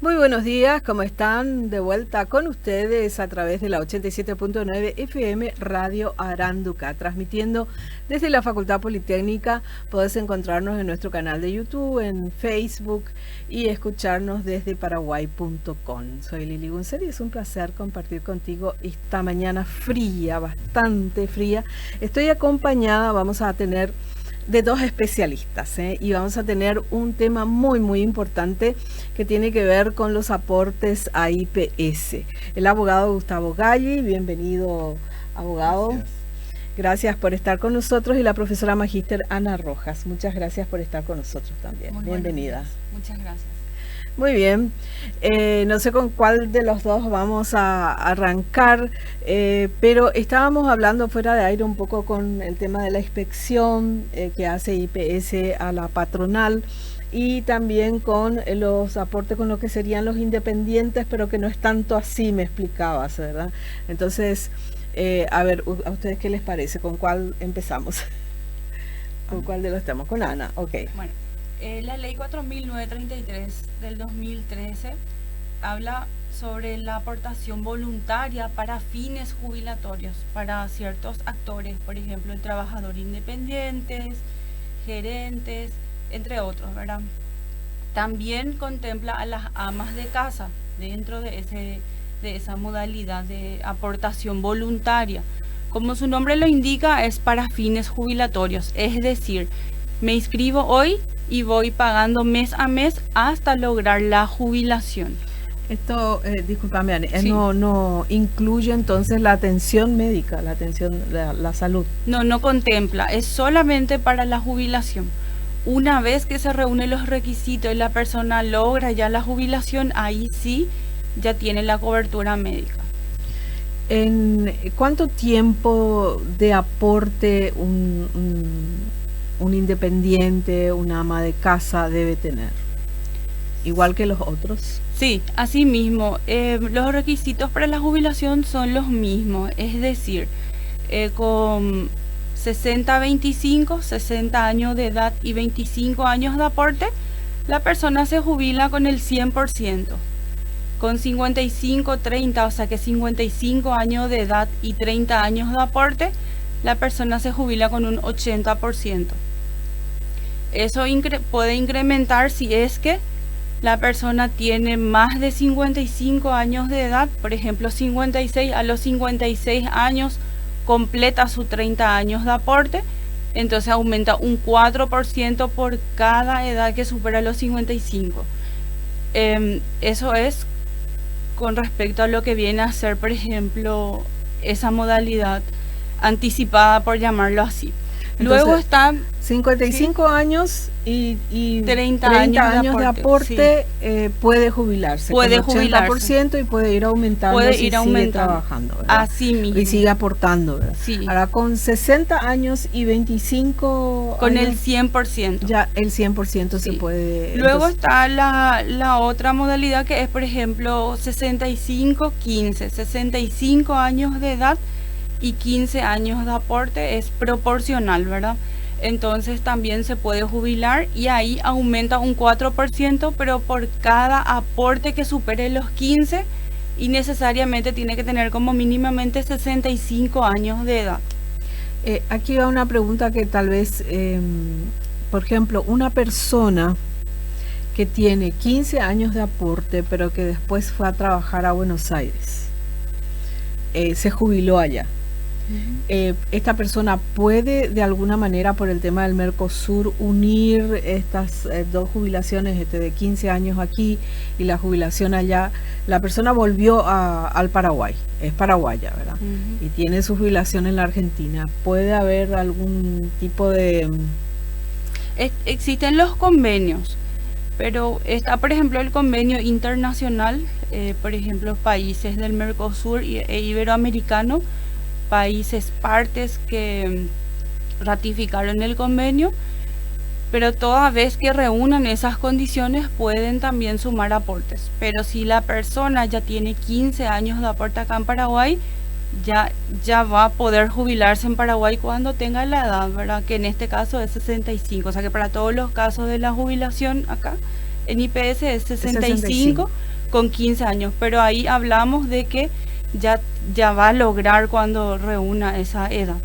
Muy buenos días, ¿cómo están? De vuelta con ustedes a través de la 87.9 FM Radio Aránduca, transmitiendo desde la Facultad Politécnica. Podés encontrarnos en nuestro canal de YouTube, en Facebook y escucharnos desde paraguay.com. Soy Lili Guncer y es un placer compartir contigo esta mañana fría, bastante fría. Estoy acompañada, vamos a tener de dos especialistas, y vamos a tener un tema muy importante que tiene que ver con los aportes a IPS. El abogado Gustavo Galli, bienvenido, abogado. Gracias por estar con nosotros, y la profesora magíster Ana Rojas. Muchas gracias por estar con nosotros también. Muy bienvenida. Muchas gracias. Muy bien, no sé con cuál de los dos vamos a arrancar, pero estábamos hablando fuera de aire un poco con el tema de la inspección que hace IPS a la patronal, y también con los aportes con lo que serían los independientes, pero que no es tanto así, me explicabas, ¿verdad? Entonces, a ver, ¿a ustedes qué les parece? ¿Con cuál empezamos? ¿Con cuál de los temas? Con Ana, ok. Bueno. La ley 4933 del 2013 habla sobre la aportación voluntaria para fines jubilatorios para ciertos actores, por ejemplo, el trabajador independientes, gerentes, entre otros, ¿verdad? También contempla a las amas de casa dentro de esa modalidad de aportación voluntaria. Como su nombre lo indica, es para fines jubilatorios, es decir, me inscribo hoy y voy pagando mes a mes hasta lograr la jubilación. Esto, discúlpame, Anne, Sí. no incluye entonces la atención médica, la salud. No contempla, es solamente para la jubilación. Una vez que se reúnen los requisitos y la persona logra ya la jubilación, ahí sí ya tiene la cobertura médica. ¿En cuánto tiempo de aporte un independiente, una ama de casa debe tener? Igual que los otros. Sí, así mismo. Los requisitos para la jubilación son los mismos, es decir, con 60-25, 60 años de edad y 25 años de aporte, la persona se jubila con el 100%. Con 55-30, o sea que 55 años de edad y 30 años de aporte, la persona se jubila con un 80%. Eso puede incrementar si es que la persona tiene más de 55 años de edad, por ejemplo 56, a los 56 años completa sus 30 años de aporte, entonces aumenta un 4% por cada edad que supera los 55. Eso es con respecto a lo que viene a ser, por ejemplo, esa modalidad anticipada, por llamarlo así. Entonces, luego está 55 ¿sí? años y 30 años de aporte, sí. Puede jubilarse. Puede con 80% y puede ir aumentando. Sigue trabajando, ¿verdad? Así mismo. Y sigue aportando, ¿verdad? Sí. Ahora, con 60 años y 25 con años, el 100%. Ya el 100% sí. se puede. Luego entonces, está la otra modalidad, que es, por ejemplo, 65-15, 65 años de edad y 15 años de aporte, es proporcional, ¿verdad? Entonces también se puede jubilar y ahí aumenta un 4%, pero por cada aporte que supere los 15, y necesariamente tiene que tener como mínimamente 65 años de edad. Aquí va una pregunta que tal vez, por ejemplo, una persona que tiene 15 años de aporte, pero que después fue a trabajar a Buenos Aires, se jubiló allá. Esta persona puede de alguna manera, por el tema del Mercosur, unir estas dos jubilaciones, de 15 años aquí y la jubilación allá. La persona volvió al Paraguay, es paraguaya, ¿verdad? Y tiene su jubilación en la Argentina. ¿Puede haber algún tipo de...? Existen los convenios, pero está, por ejemplo, el convenio internacional, por ejemplo, países del Mercosur e iberoamericano, países partes que ratificaron el convenio, pero toda vez que reúnan esas condiciones pueden también sumar aportes. Pero si la persona ya tiene 15 años de aporte acá en Paraguay, ya va a poder jubilarse en Paraguay cuando tenga la edad, ¿verdad? Que en este caso es 65, o sea que para todos los casos de la jubilación acá en IPS es 65, con 15 años, pero ahí hablamos de que ya va a lograr cuando reúna esa edad.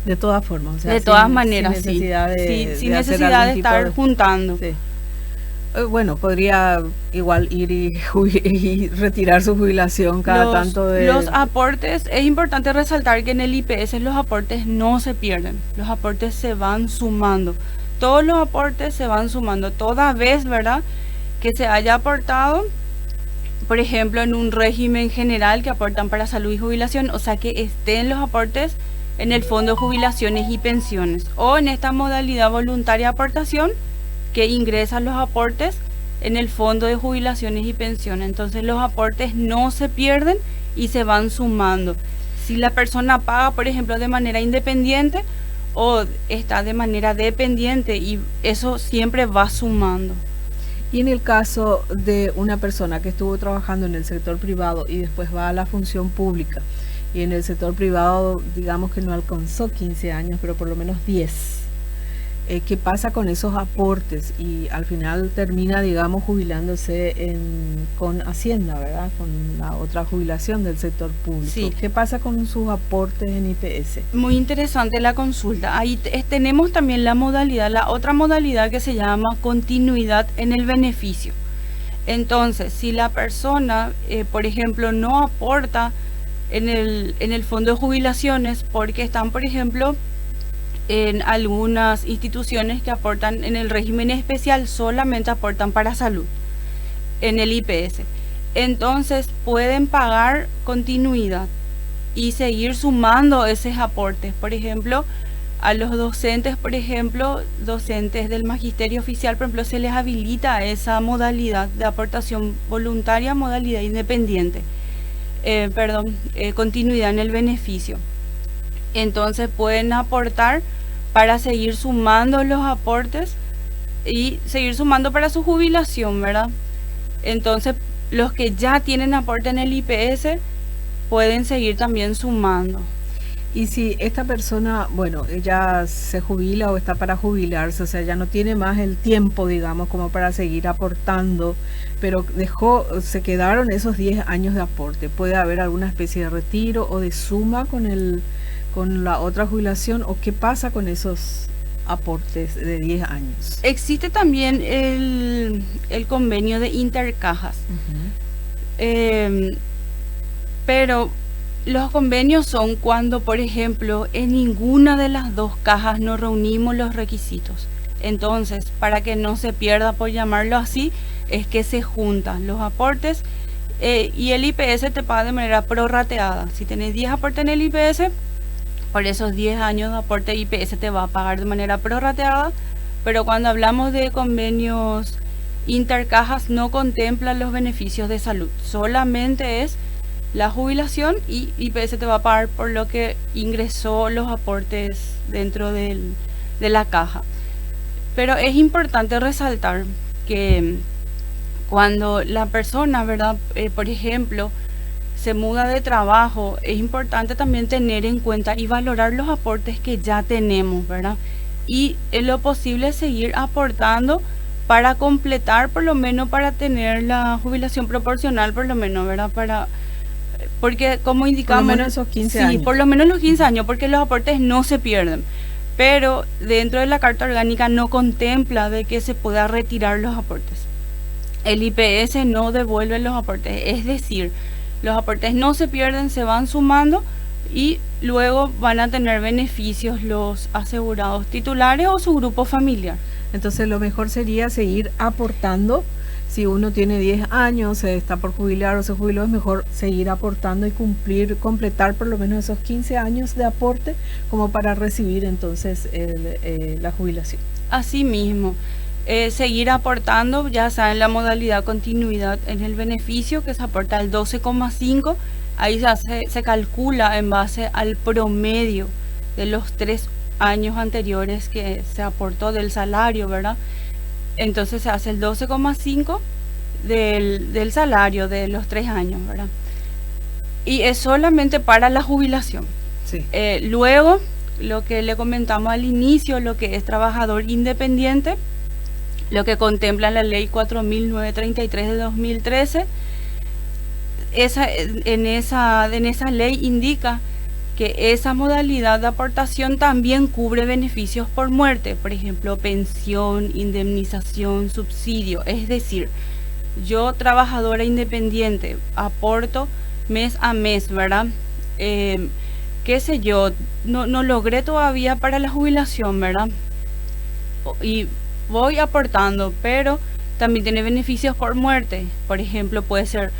De todas formas, o sea, de todas maneras, sin necesidad sin necesidad de estar juntando. Sí. Bueno, podría igual ir y retirar su jubilación cada tanto de... Los aportes, es importante resaltar que en el IPS los aportes no se pierden, los aportes se van sumando. Todos los aportes se van sumando. Toda vez, ¿verdad?, que se haya aportado, por ejemplo, en un régimen general que aportan para salud y jubilación, o sea, que estén los aportes en el fondo de jubilaciones y pensiones, o en esta modalidad voluntaria de aportación que ingresan los aportes en el fondo de jubilaciones y pensiones. Entonces los aportes no se pierden y se van sumando. Si la persona paga, por ejemplo, de manera independiente o está de manera dependiente, y eso siempre va sumando. Y en el caso de una persona que estuvo trabajando en el sector privado y después va a la función pública, y en el sector privado digamos que no alcanzó 15 años, pero por lo menos 10, ¿qué pasa con esos aportes? Y al final termina, digamos, jubilándose con Hacienda, ¿verdad? Con la otra jubilación del sector público. Sí. ¿Qué pasa con sus aportes en IPS? Muy interesante la consulta. Ahí tenemos también la otra modalidad que se llama continuidad en el beneficio. Entonces, si la persona, por ejemplo, no aporta en el fondo de jubilaciones porque están, por ejemplo, en algunas instituciones que aportan en el régimen especial, solamente aportan para salud en el IPS, entonces pueden pagar continuidad y seguir sumando esos aportes. Por ejemplo, a los docentes, docentes del magisterio oficial, por ejemplo, se les habilita esa modalidad de aportación voluntaria, modalidad independiente, continuidad en el beneficio. Entonces pueden aportar para seguir sumando los aportes y seguir sumando para su jubilación, ¿verdad? Entonces los que ya tienen aporte en el IPS pueden seguir también sumando. Y si esta persona, bueno, ella se jubila o está para jubilarse, o sea, ya no tiene más el tiempo, digamos, como para seguir aportando, pero se quedaron esos 10 años de aporte, ¿puede haber alguna especie de retiro o de suma con la otra jubilación, o qué pasa con esos aportes de 10 años? Existe también el convenio de intercajas, pero los convenios son cuando, por ejemplo, en ninguna de las dos cajas no reunimos los requisitos. Entonces, para que no se pierda, por llamarlo así, es que se juntan los aportes y el IPS te paga de manera prorrateada. Si tenés 10 aportes en el IPS, por esos 10 años de aporte IPS te va a pagar de manera prorrateada, pero cuando hablamos de convenios intercajas no contemplan los beneficios de salud, solamente es la jubilación y IPS te va a pagar por lo que ingresó los aportes dentro de la caja. Pero es importante resaltar que cuando la persona, ¿verdad? Por ejemplo, se muda de trabajo, es importante también tener en cuenta y valorar los aportes que ya tenemos, ¿verdad? Y en lo posible seguir aportando para completar, por lo menos para tener la jubilación proporcional, por lo menos, ¿verdad? Porque como indicamos, por lo menos esos 15 años. Sí, por lo menos los 15 años, porque los aportes no se pierden. Pero dentro de la Carta Orgánica no contempla de que se pueda retirar los aportes. El IPS no devuelve los aportes, es decir, los aportes no se pierden, se van sumando y luego van a tener beneficios los asegurados titulares o su grupo familiar. Entonces lo mejor sería seguir aportando. Si uno tiene 10 años, se está por jubilar o se jubiló, es mejor seguir aportando y completar por lo menos esos 15 años de aporte como para recibir entonces la jubilación. Así mismo, seguir aportando, ya sea en la modalidad continuidad en el beneficio, que se aporta el 12,5, ahí se calcula en base al promedio de los 3 años anteriores que se aportó del salario, ¿verdad? Entonces se hace el 12,5 del salario de los 3 años, ¿verdad? Y es solamente para la jubilación. Sí. Luego, lo que le comentamos al inicio, lo que es trabajador independiente, lo que contempla la ley 4.933 de 2013. En esa ley indica que esa modalidad de aportación también cubre beneficios por muerte, por ejemplo, pensión, indemnización, subsidio. Es decir, yo, trabajadora independiente, aporto mes a mes, ¿verdad? Qué sé yo, no logré todavía para la jubilación, ¿verdad? Y voy aportando, pero también tiene beneficios por muerte. Por ejemplo, puede ser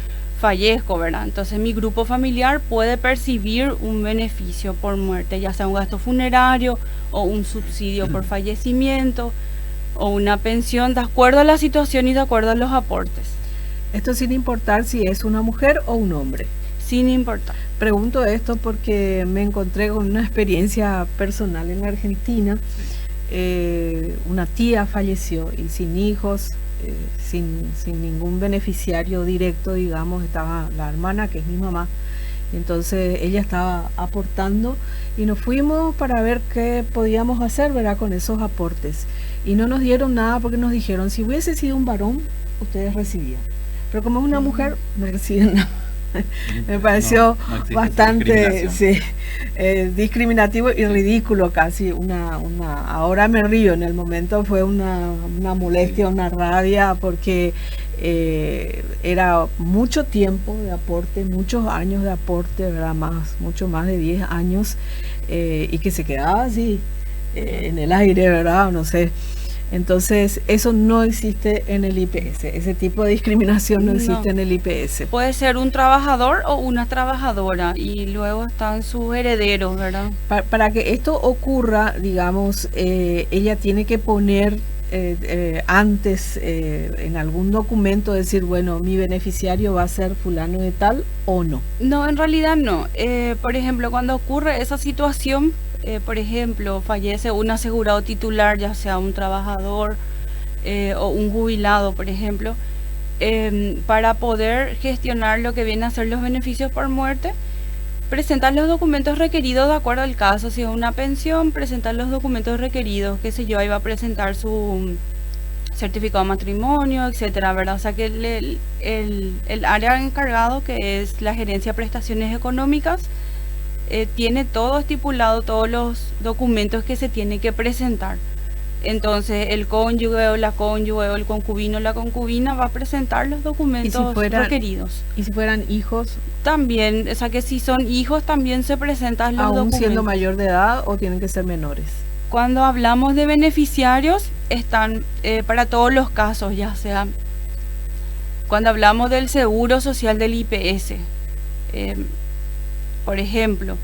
fallezco, ¿verdad? Entonces mi grupo familiar puede percibir un beneficio por muerte, ya sea un gasto funerario o un subsidio por fallecimiento o una pensión, de acuerdo a la situación y de acuerdo a los aportes. Esto sin importar si es una mujer o un hombre. Sin importar. Pregunto esto porque me encontré con una experiencia personal en Argentina. Una tía falleció y sin hijos, sin ningún beneficiario directo, digamos. Estaba la hermana, que es mi mamá, entonces ella estaba aportando y nos fuimos para ver qué podíamos hacer, ¿verdad?, con esos aportes, y no nos dieron nada porque nos dijeron, si hubiese sido un varón ustedes recibían, pero como es una mujer no reciben nada. Me pareció bastante discriminativo y ridículo casi. Ahora me río, en el momento fue una molestia, una rabia, porque era mucho tiempo de aporte, muchos años de aporte, ¿verdad? Mucho más de 10 años, y que se quedaba así en el aire, ¿verdad? No sé. Entonces, eso no existe en el IPS. Ese tipo de discriminación no existe en el IPS. Puede ser un trabajador o una trabajadora, y luego están sus herederos, ¿verdad? Para que esto ocurra, digamos, ella tiene que poner antes en algún documento, decir, bueno, mi beneficiario va a ser fulano de tal, o no. No, en realidad no. Por ejemplo, cuando ocurre esa situación, por ejemplo, fallece un asegurado titular, ya sea un trabajador o un jubilado, por ejemplo, para poder gestionar lo que viene a ser los beneficios por muerte, presentar los documentos requeridos de acuerdo al caso. Si es una pensión, presentar los documentos requeridos, qué sé yo, ahí va a presentar su certificado de matrimonio, etcétera, ¿verdad? O sea que el área encargado, que es la gerencia de prestaciones económicas, tiene todo estipulado, todos los documentos que se tiene que presentar. Entonces el cónyuge o la cónyuge o el concubino o la concubina va a presentar los documentos requeridos. ¿Y si fueran hijos? También, o sea que si son hijos también se presentan los documentos. ¿Aún siendo mayor de edad o tienen que ser menores? Cuando hablamos de beneficiarios, están para todos los casos, ya sea cuando hablamos del seguro social del IPS, por ejemplo,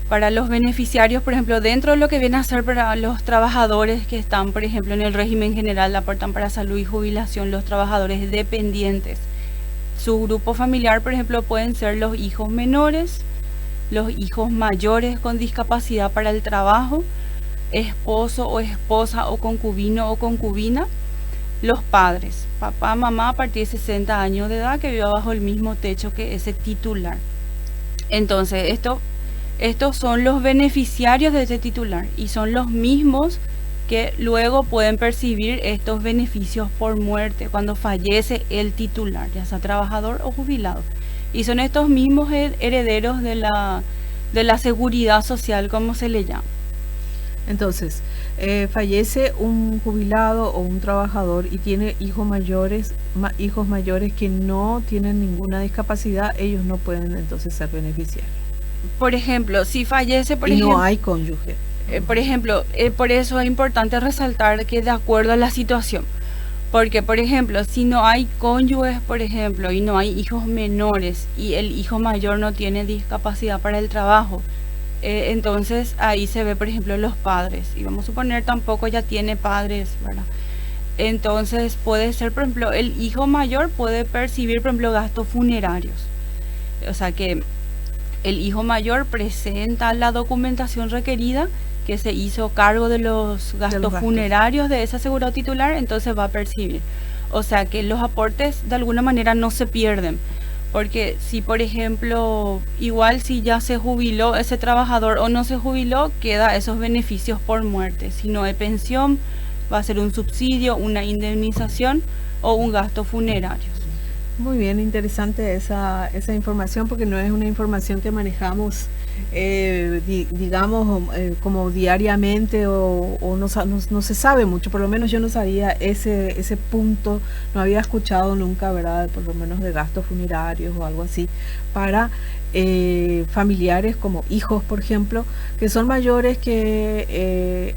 para los beneficiarios, por ejemplo, dentro de lo que viene a ser para los trabajadores que están, por ejemplo, en el régimen general, aportan para salud y jubilación, los trabajadores dependientes. Su grupo familiar, por ejemplo, pueden ser los hijos menores, los hijos mayores con discapacidad para el trabajo, esposo o esposa o concubino o concubina, los padres, papá, mamá a partir de 60 años de edad, que viva bajo el mismo techo que ese titular. Entonces, estos son los beneficiarios de este titular y son los mismos que luego pueden percibir estos beneficios por muerte cuando fallece el titular, ya sea trabajador o jubilado. Y son estos mismos herederos de la seguridad social, como se le llama. Entonces, fallece un jubilado o un trabajador y tiene hijos mayores que no tienen ninguna discapacidad, ellos no pueden entonces ser beneficiarios. Por ejemplo, si fallece, no hay cónyuge. Por ejemplo, por eso es importante resaltar que de acuerdo a la situación, porque por ejemplo, si no hay cónyuges, por ejemplo, y no hay hijos menores y el hijo mayor no tiene discapacidad para el trabajo, entonces ahí se ve, por ejemplo, los padres, y vamos a suponer tampoco ya tiene padres, ¿verdad? Entonces puede ser, por ejemplo, el hijo mayor puede percibir, por ejemplo, gastos funerarios. O sea que el hijo mayor presenta la documentación requerida, que se hizo cargo de los gastos funerarios de ese asegurado titular, entonces va a percibir. O sea que los aportes de alguna manera no se pierden. Porque si, por ejemplo, igual si ya se jubiló ese trabajador o no se jubiló, queda esos beneficios por muerte. Si no hay pensión, va a ser un subsidio, una indemnización o un gasto funerario. Muy bien, interesante esa información, porque no es una información que manejamos, digamos, como diariamente, o no se sabe mucho. Por lo menos yo no sabía ese punto, no había escuchado nunca, ¿verdad? Por lo menos de gastos funerarios o algo así, para familiares como hijos, por ejemplo, que son mayores, que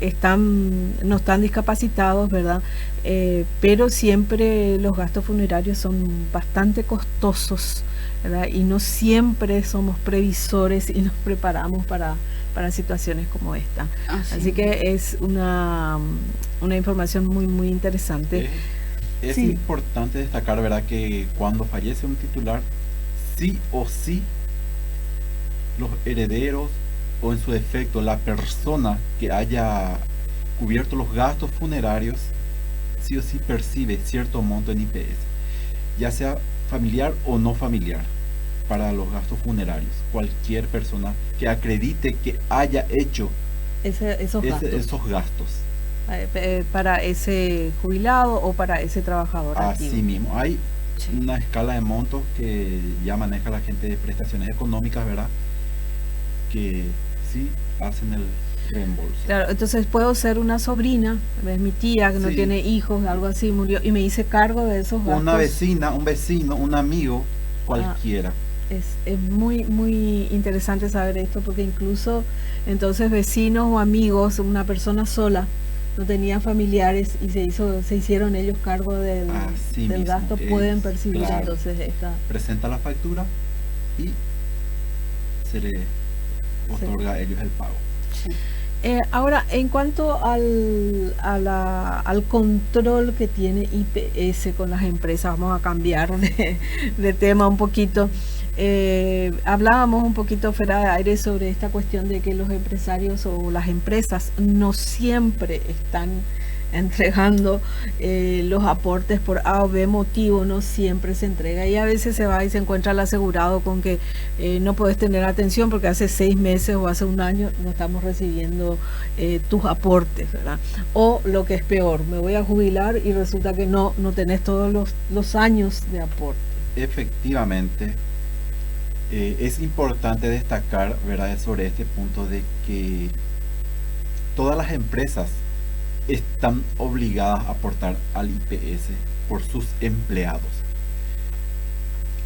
no están discapacitados, ¿verdad? Pero siempre los gastos funerarios son bastante costosos, ¿verdad? Y no siempre somos previsores y nos preparamos para situaciones como esta. Así que es una información muy, muy interesante. Es Sí. importante destacar, ¿verdad?, que cuando fallece un titular, sí o sí, los herederos, o en su defecto la persona que haya cubierto los gastos funerarios, sí o sí percibe cierto monto en IPS, ya sea familiar o no familiar, para los gastos funerarios. Cualquier persona que acredite que haya hecho esos gastos. Para ese jubilado o para ese trabajador activo. Así mismo, hay una escala de montos que ya maneja la gente de prestaciones económicas, ¿verdad?, que sí hacen el reembolso. Claro, entonces puedo ser una sobrina, es mi tía que no tiene hijos, algo así, murió, y me hice cargo de esos gastos. Una vecina, un vecino, un amigo, cualquiera. Es muy, muy interesante saber esto, porque incluso entonces vecinos o amigos, una persona sola, no tenía familiares y se hicieron ellos cargo del gasto, pueden percibir, claro. Entonces presenta la factura y se le otorga a ellos el pago. Ahora, en cuanto al control que tiene IPS con las empresas, vamos a cambiar de tema un poquito. Hablábamos un poquito fuera de aire sobre esta cuestión de que los empresarios o las empresas no siempre están entregando los aportes por A o B motivo, no siempre se entrega, y a veces se va y se encuentra el asegurado con que no puedes tener atención porque hace 6 meses o hace un año no estamos recibiendo tus aportes, ¿verdad? O lo que es peor, me voy a jubilar y resulta que no tenés todos los años de aporte. Efectivamente, es importante destacar, ¿verdad?, sobre este punto de que todas las empresas están obligadas a aportar al IPS por sus empleados.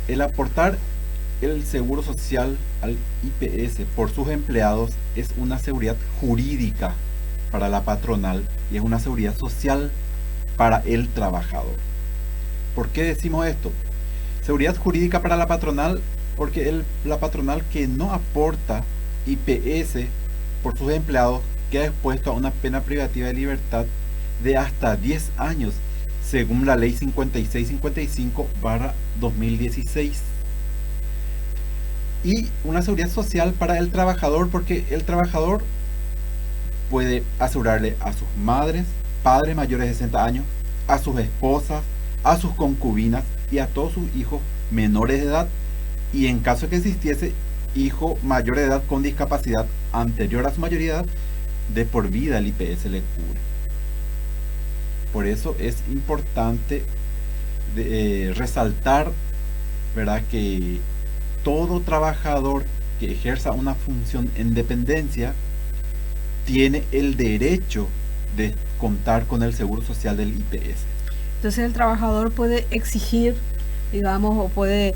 El aportar el seguro social al IPS por sus empleados es una seguridad jurídica para la patronal y es una seguridad social para el trabajador. ¿Por qué decimos esto? Seguridad jurídica para la patronal, porque la patronal que no aporta IPS por sus empleados queda expuesto a una pena privativa de libertad de hasta 10 años, según la ley 5655/2016. Y una seguridad social para el trabajador, porque el trabajador puede asegurarle a sus madres, padres mayores de 60 años, a sus esposas, a sus concubinas y a todos sus hijos menores de edad, y en caso que existiese hijo mayor de edad con discapacidad anterior a su mayoría de edad, de por vida el IPS le cubre. Por eso es importante resaltar, ¿verdad?, que todo trabajador que ejerza una función en dependencia tiene el derecho de contar con el seguro social del IPS. Entonces el trabajador puede exigir, digamos, o puede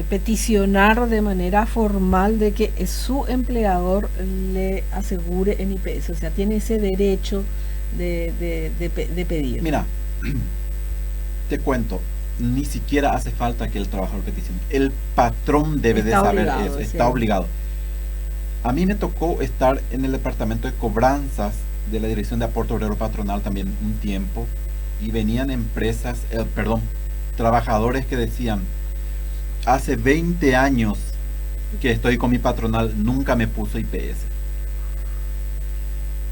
peticionar de manera formal de que su empleador le asegure en IPS, o sea, tiene ese derecho de pedir. Mira, te cuento, ni siquiera hace falta que el trabajador peticione. El patrón debe de saber eso, está obligado. A mí me tocó estar en el departamento de cobranzas de la Dirección de Aporte Obrero Patronal también un tiempo, y venían trabajadores que decían: hace 20 años que estoy con mi patronal, nunca me puso IPS.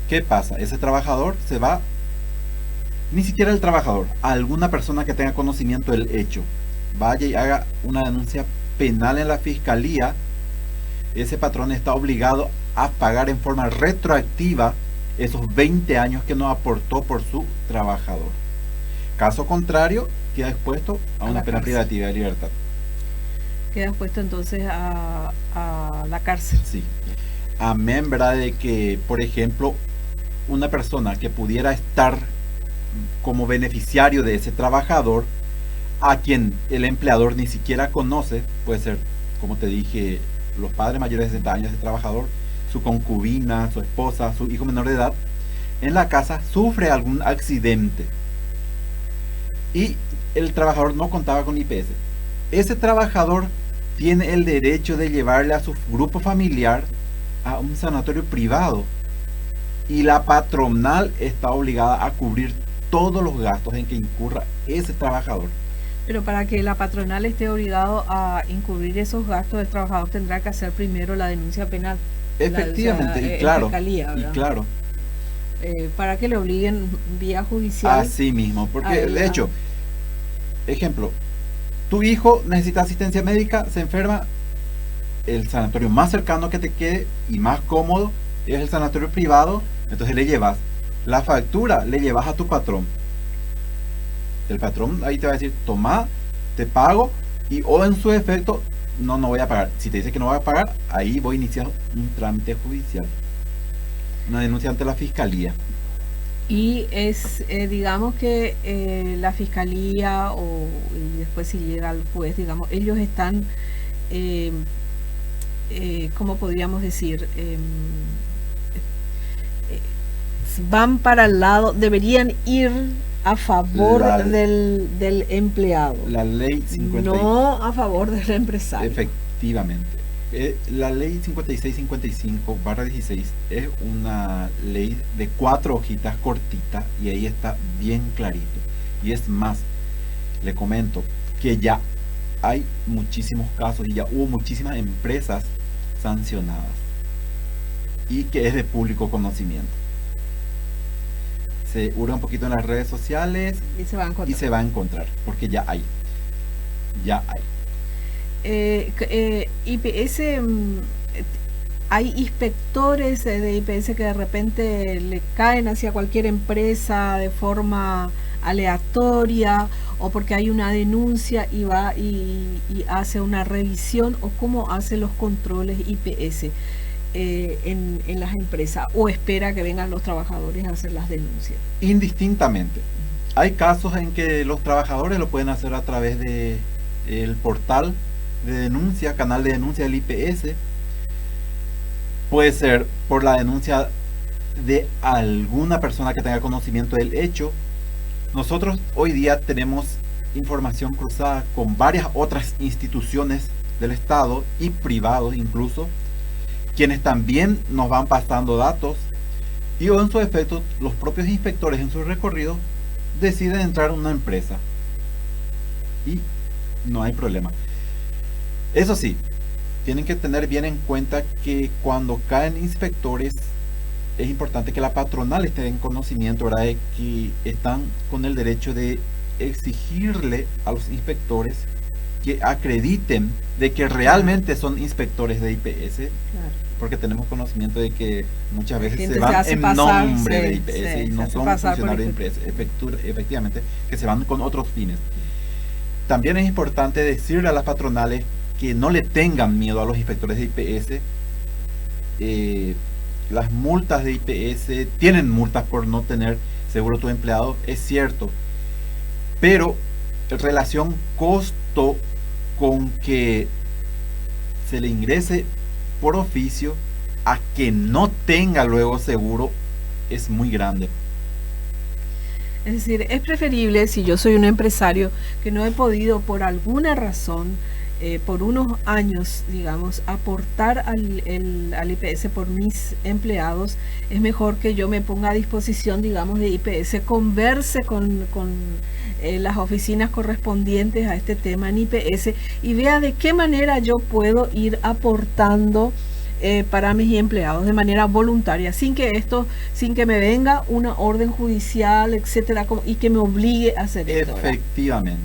¿Qué pasa? Ese trabajador se va, ni siquiera el trabajador, a alguna persona que tenga conocimiento del hecho, vaya y haga una denuncia penal en la fiscalía. Ese patrón está obligado a pagar en forma retroactiva esos 20 años que nos aportó por su trabajador. Caso contrario, queda expuesto a una pena privativa de libertad. Queda expuesto entonces a la cárcel. Sí. Amén, ¿verdad? De que, por ejemplo, una persona que pudiera estar como beneficiario de ese trabajador, a quien el empleador ni siquiera conoce, puede ser, como te dije, los padres mayores de 60 años de trabajador, su concubina, su esposa, su hijo menor de edad, en la casa sufre algún accidente y el trabajador no contaba con IPS. Ese trabajador tiene el derecho de llevarle a su grupo familiar a un sanatorio privado y la patronal está obligada a cubrir todos los gastos en que incurra ese trabajador. Pero para que la patronal esté obligado a incurrir esos gastos, el trabajador tendrá que hacer primero la denuncia penal. Efectivamente, y claro. Para que le obliguen vía judicial. Así mismo, porque de hecho, ejemplo, tu hijo necesita asistencia médica, se enferma, el sanatorio más cercano que te quede y más cómodo es el sanatorio privado, entonces le llevas la factura, le llevas a tu patrón. El patrón ahí te va a decir, toma, te pago, y o en su efecto, no voy a pagar. Si te dice que no voy a pagar, ahí voy a iniciar un trámite judicial, una denuncia ante la fiscalía. Y es, digamos que la fiscalía y después si llega al juez, digamos, ellos están, ¿cómo podríamos decir? Van para el lado, deberían ir a favor del empleado. La ley 50. No a favor del empresario. Efectivamente. La ley 5655/16 es una ley de 4 hojitas cortitas y ahí está bien clarito. Y es más, le comento que ya hay muchísimos casos y ya hubo muchísimas empresas sancionadas y que es de público conocimiento. Se hurga un poquito en las redes sociales y se va a encontrar porque ya hay. IPS, hay inspectores de IPS que de repente le caen hacia cualquier empresa de forma aleatoria o porque hay una denuncia y va y hace una revisión, o cómo hace los controles IPS en las empresas, o espera que vengan los trabajadores a hacer las denuncias. Indistintamente. Hay casos en que los trabajadores lo pueden hacer a través de el portal de denuncia, canal de denuncia del IPS. Puede ser por la denuncia de alguna persona que tenga conocimiento del hecho. Nosotros hoy día tenemos información cruzada con varias otras instituciones del Estado y privados incluso, quienes también nos van pasando datos, y en su efecto los propios inspectores en su recorrido deciden entrar en una empresa y no hay problema. Eso sí, tienen que tener bien en cuenta que cuando caen inspectores es importante que la patronal esté en conocimiento, ¿verdad?, de que están con el derecho de exigirle a los inspectores que acrediten de que realmente son inspectores de IPS. Claro. Porque tenemos conocimiento de que muchas veces se van en nombre de IPS y no son funcionarios de IPS, efectivamente, que se van con otros fines. También es importante decirle a las patronales que no le tengan miedo a los inspectores de IPS. Las multas de IPS, tienen multas por no tener seguro tu empleado, es cierto, pero en relación costo con que se le ingrese por oficio a que no tenga luego seguro es muy grande. Es decir, es preferible, si yo soy un empresario que no he podido por alguna razón, por unos años, digamos, aportar al IPS por mis empleados, es mejor que yo me ponga a disposición, digamos, de IPS, converse con las oficinas correspondientes a este tema en IPS y vea de qué manera yo puedo ir aportando para mis empleados de manera voluntaria, sin que me venga una orden judicial, etcétera, y que me obligue a hacer esto. Efectivamente.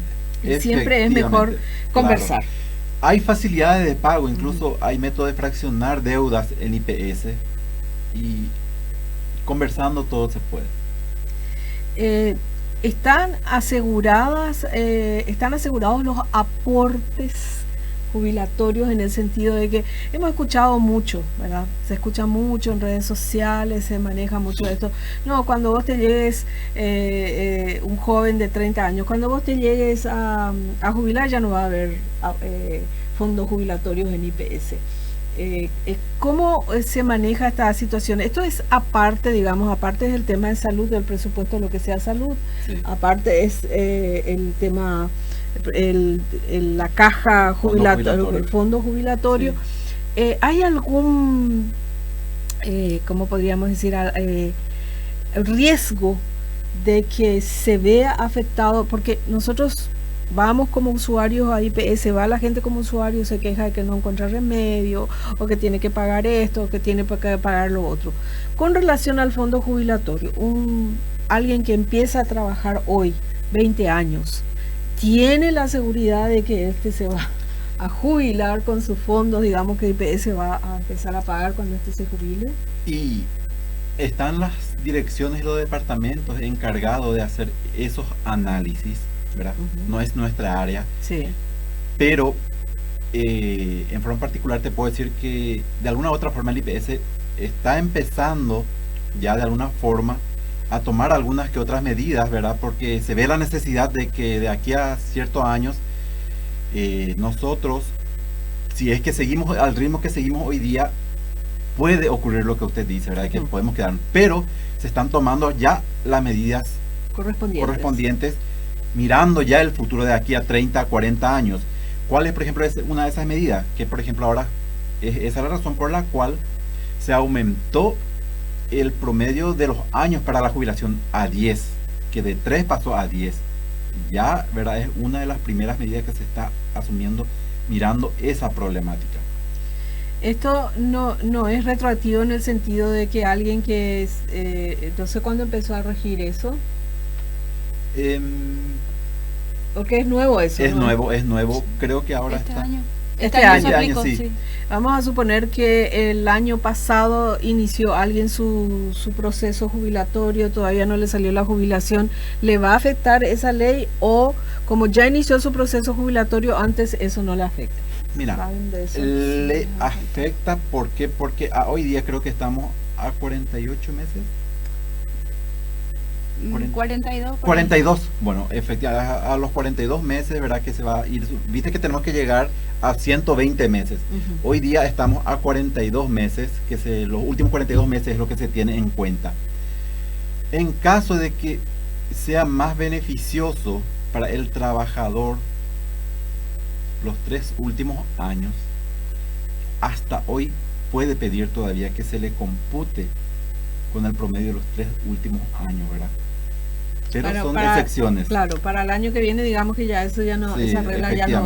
Siempre es mejor conversar. Claro. Hay facilidades de pago, incluso hay métodos de fraccionar deudas en IPS y conversando todo se puede. ¿Están asegurados los aportes jubilatorios, en el sentido de que hemos escuchado mucho, ¿verdad? Se escucha mucho en redes sociales, se maneja mucho de esto. No, cuando vos te llegues, un joven de 30 años, cuando vos te llegues a jubilar ya no va a haber fondos jubilatorios en IPS. ¿Cómo se maneja esta situación? Esto es aparte, digamos, aparte es el tema de salud, del presupuesto de lo que sea salud, sí. Aparte es el tema, la caja jubilatoria, el fondo jubilatorio. Sí. ¿Hay algún, cómo podríamos decir, riesgo de que se vea afectado? Porque nosotros vamos como usuarios a IPS, va la gente como usuario, se queja de que no encuentra remedio, o que tiene que pagar esto, o que tiene que pagar lo otro. Con relación al fondo jubilatorio, alguien que empieza a trabajar hoy, 20 años, ¿tiene la seguridad de que se va a jubilar con sus fondos? Digamos que IPS va a empezar a pagar cuando se jubile. Y están las direcciones y los departamentos encargados de hacer esos análisis, ¿verdad? No es nuestra área. Sí. Pero en forma particular te puedo decir que de alguna u otra forma el IPS está empezando ya de alguna forma a tomar algunas que otras medidas, ¿verdad? Porque se ve la necesidad de que de aquí a ciertos años nosotros, si es que seguimos al ritmo que seguimos hoy día, puede ocurrir lo que usted dice, ¿verdad? Que podemos quedar, pero se están tomando ya las medidas correspondientes, mirando ya el futuro de aquí a 30, 40 años. ¿Cuál es, por ejemplo, una de esas medidas? Que, por ejemplo, ahora, esa es la razón por la cual se aumentó el promedio de los años para la jubilación a 10, que de 3 pasó a 10. Ya, ¿verdad? Es una de las primeras medidas que se está asumiendo mirando esa problemática. Esto no es retroactivo en el sentido de que alguien que es... entonces, ¿cuándo empezó a regir eso? Porque es nuevo eso. Es nuevo. Creo que ahora este está. Año. Este año, sí. Vamos a suponer que el año pasado inició alguien su proceso jubilatorio, todavía no le salió la jubilación. ¿Le va a afectar esa ley, o como ya inició su proceso jubilatorio antes, eso no le afecta? Mira, le afecta. ¿Por qué? Porque hoy día creo que estamos a 48 meses. 42. Bueno, efectivamente, a los 42 meses, ¿verdad? Que se va a ir. Viste que tenemos que llegar a 120 meses. Hoy día estamos a 42 meses, que los últimos 42 meses es lo que se tiene en cuenta. En caso de que sea más beneficioso para el trabajador los 3 últimos años, hasta hoy puede pedir todavía que se le compute con el promedio de los 3 últimos años, ¿verdad? Pero son excepciones. Claro, para el año que viene, digamos que ya eso ya no, sí, esa regla ya no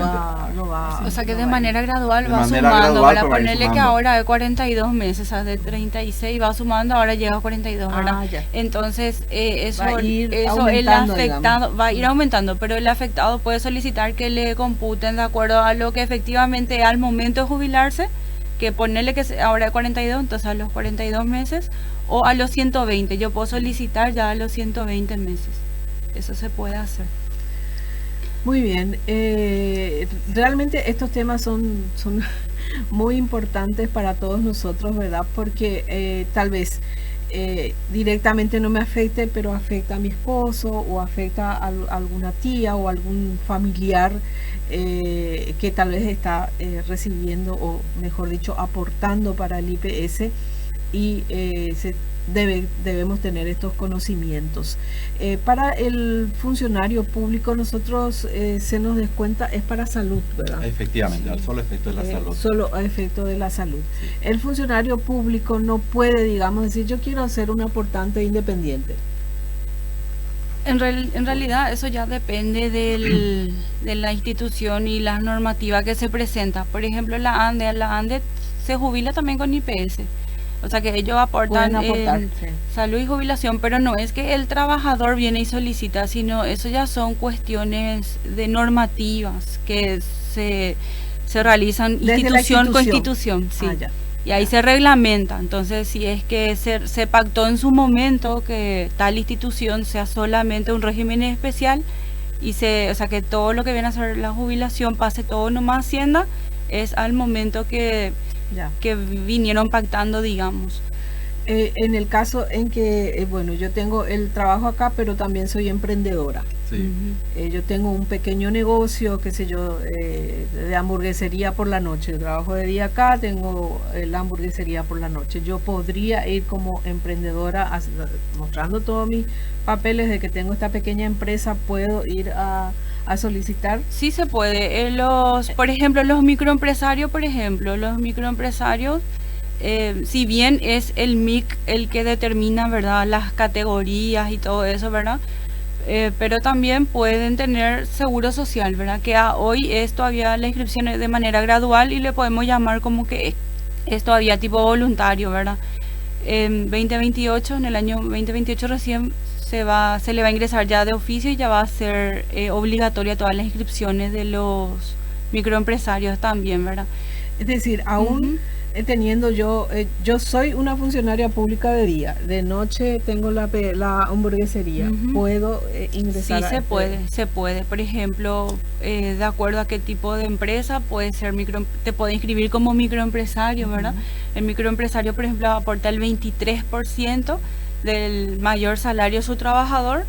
va. O sea que de manera gradual va sumando, para ponerle que ahora de 42 meses, o sea, de 36 va sumando, ahora llega a 42, ¿verdad? Entonces, eso el afectado va a ir aumentando, pero el afectado puede solicitar que le computen de acuerdo a lo que efectivamente al momento de jubilarse, que ponerle que ahora de 42, entonces a los 42 meses, o a los 120, yo puedo solicitar ya a los 120 meses. Eso se puede hacer. Muy bien. Realmente estos temas son muy importantes para todos nosotros, ¿verdad? Porque tal vez directamente no me afecte, pero afecta a mi esposo, o afecta a alguna tía o algún familiar que tal vez está recibiendo, o mejor dicho, aportando para el IPS. Y debemos tener estos conocimientos. Para el funcionario público, nosotros se nos descuenta, es para salud, ¿verdad? Efectivamente, al solo efecto de la salud. Solo a efecto de la salud. Sí. El funcionario público no puede, digamos, decir, yo quiero ser un aportante independiente. En realidad eso ya depende de la institución y la normativa que se presenta. Por ejemplo, la ANDE se jubila también con IPS. O sea que ellos aportan salud y jubilación, pero no es que el trabajador viene y solicita, sino eso ya son cuestiones de normativas que se realizan institución con institución. Sí. Y ahí se reglamenta. Entonces, si es que se pactó en su momento que tal institución sea solamente un régimen especial y o sea, que todo lo que viene a ser la jubilación pase todo nomás a Hacienda, es al momento que vinieron pactando, digamos. En el caso en que, bueno, yo tengo el trabajo acá, pero también soy emprendedora. Sí. Yo tengo un pequeño negocio, qué sé yo, de hamburguesería por la noche. Yo trabajo de día acá, tengo la hamburguesería por la noche. Yo podría ir como emprendedora mostrando todos mis papeles de que tengo esta pequeña empresa, puedo ir a solicitar. Sí se puede. Por ejemplo, los microempresarios, si bien es el MIC el que determina, ¿verdad?, las categorías y todo eso, ¿verdad?, pero también pueden tener seguro social, ¿verdad?, que hoy es todavía la inscripción de manera gradual y le podemos llamar como que es todavía tipo voluntario, ¿verdad? En 2028, en el año 2028 recién se le va a ingresar ya de oficio y ya va a ser obligatoria todas las inscripciones de los microempresarios también, ¿verdad? Es decir, aún teniendo yo soy una funcionaria pública de día, de noche tengo la hamburguesería, ¿puedo ingresar? Sí, se puede. Por ejemplo, de acuerdo a qué tipo de empresa, puede ser te puede inscribir como microempresario, ¿verdad? El microempresario, por ejemplo, aporta el 23% del mayor salario a su trabajador,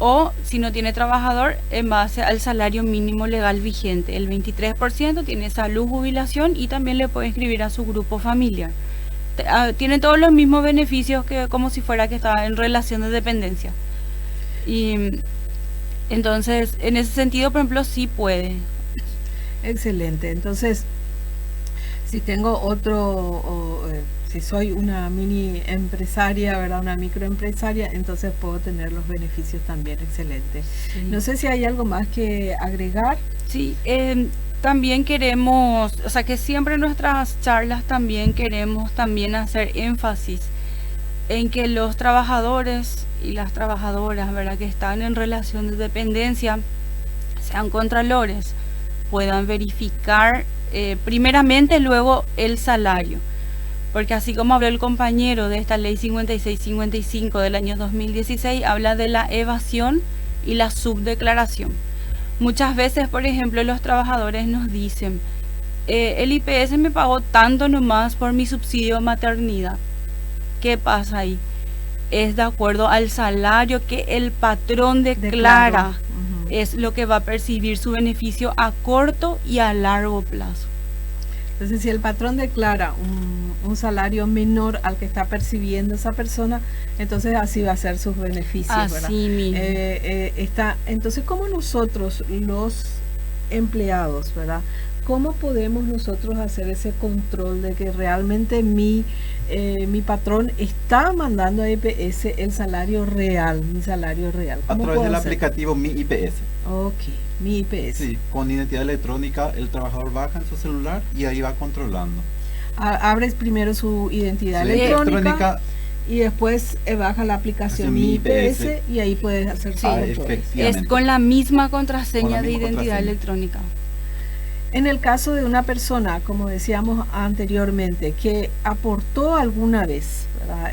o si no tiene trabajador, en base al salario mínimo legal vigente. El 23% tiene salud, jubilación y también le puede inscribir a su grupo familiar. Tiene todos los mismos beneficios que como si fuera que estaba en relación de dependencia. Y entonces, en ese sentido, por ejemplo, sí puede. Excelente. Entonces, si tengo si soy una mini empresaria, ¿verdad?, una microempresaria, entonces puedo tener los beneficios también. Excelente. Sí. No sé si hay algo más que agregar. Sí, también queremos, o sea, que siempre en nuestras charlas también queremos también hacer énfasis en que los trabajadores y las trabajadoras, ¿verdad?, que están en relación de dependencia, sean contralores, puedan verificar primeramente luego el salario. Porque así como habló el compañero de esta ley 5655 del año 2016, habla de la evasión y la subdeclaración. Muchas veces, por ejemplo, los trabajadores nos dicen, el IPS me pagó tanto nomás por mi subsidio de maternidad. ¿Qué pasa ahí? Es de acuerdo al salario que el patrón declara, es lo que va a percibir su beneficio a corto y a largo plazo. Entonces, si el patrón declara un salario menor al que está percibiendo esa persona, entonces así va a ser sus beneficios, ¿verdad? Así mismo. Entonces, ¿cómo nosotros, los empleados, ¿verdad?, cómo podemos nosotros hacer ese control de que realmente mi patrón está mandando a IPS el salario real, mi salario real? A través del aplicativo Mi IPS. Ok, Mi IPS. Sí, con identidad electrónica el trabajador baja en su celular y ahí va controlando. Abres primero su identidad electrónica y después baja la aplicación Mi IPS y ahí puedes hacer su control. Es con la misma contraseña de identidad electrónica. En el caso de una persona, como decíamos anteriormente, que aportó alguna vez, ¿verdad?,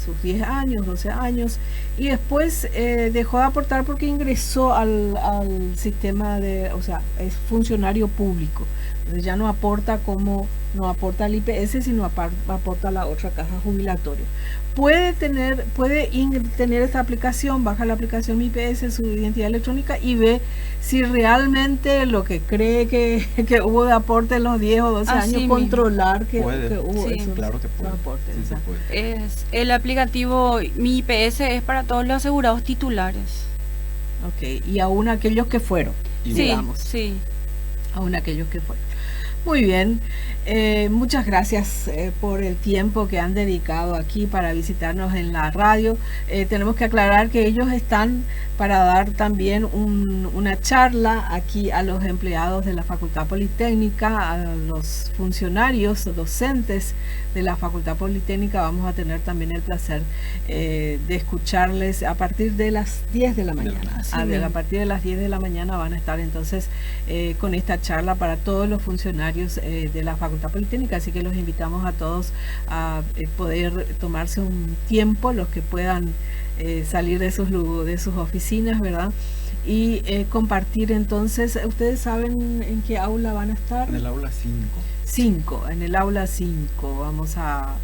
sus 10 años, 12 años, y después dejó de aportar porque ingresó al sistema o sea, es funcionario público. Entonces ya no aporta al IPS, sino aporta a la otra caja jubilatoria. Puede tener esta aplicación, baja la aplicación Mi IPS, su identidad electrónica, y ve si realmente lo que cree que hubo de aporte en los 10 o 12 años, controlar que hubo esos claro que puede. aportes. Sí, se puede. El aplicativo Mi IPS es para todos los asegurados titulares. Ok, y aún aquellos que fueron, digamos. Sí. Aún aquellos que fueron. Muy bien, muchas gracias por el tiempo que han dedicado aquí para visitarnos en la radio. Tenemos que aclarar que ellos están para dar también una charla aquí a los empleados de la Facultad Politécnica, a los funcionarios docentes de la Facultad Politécnica. Vamos a tener también el placer de escucharles a partir de las 10 de la mañana. A partir de las 10 de la mañana van a estar entonces con esta charla para todos los funcionarios funcionarios de la Facultad Politécnica, así que los invitamos a todos a poder tomarse un tiempo, los que puedan salir de sus oficinas, ¿verdad? Y compartir. Entonces, ¿ustedes saben en qué aula van a estar? En el aula 5. 5, en el aula 5. Vamos a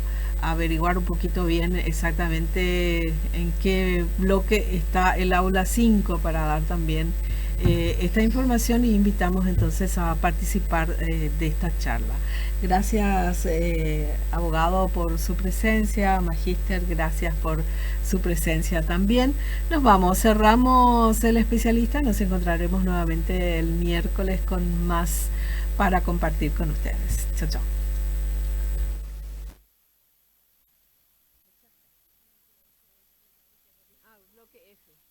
averiguar un poquito bien exactamente en qué bloque está el aula 5 para dar también esta información, y invitamos entonces a participar de esta charla. Gracias, abogado, por su presencia. Magíster, gracias por su presencia también. Nos vamos, cerramos el especialista. Nos encontraremos nuevamente el miércoles con más para compartir con ustedes. Chao, chao. Bloque F.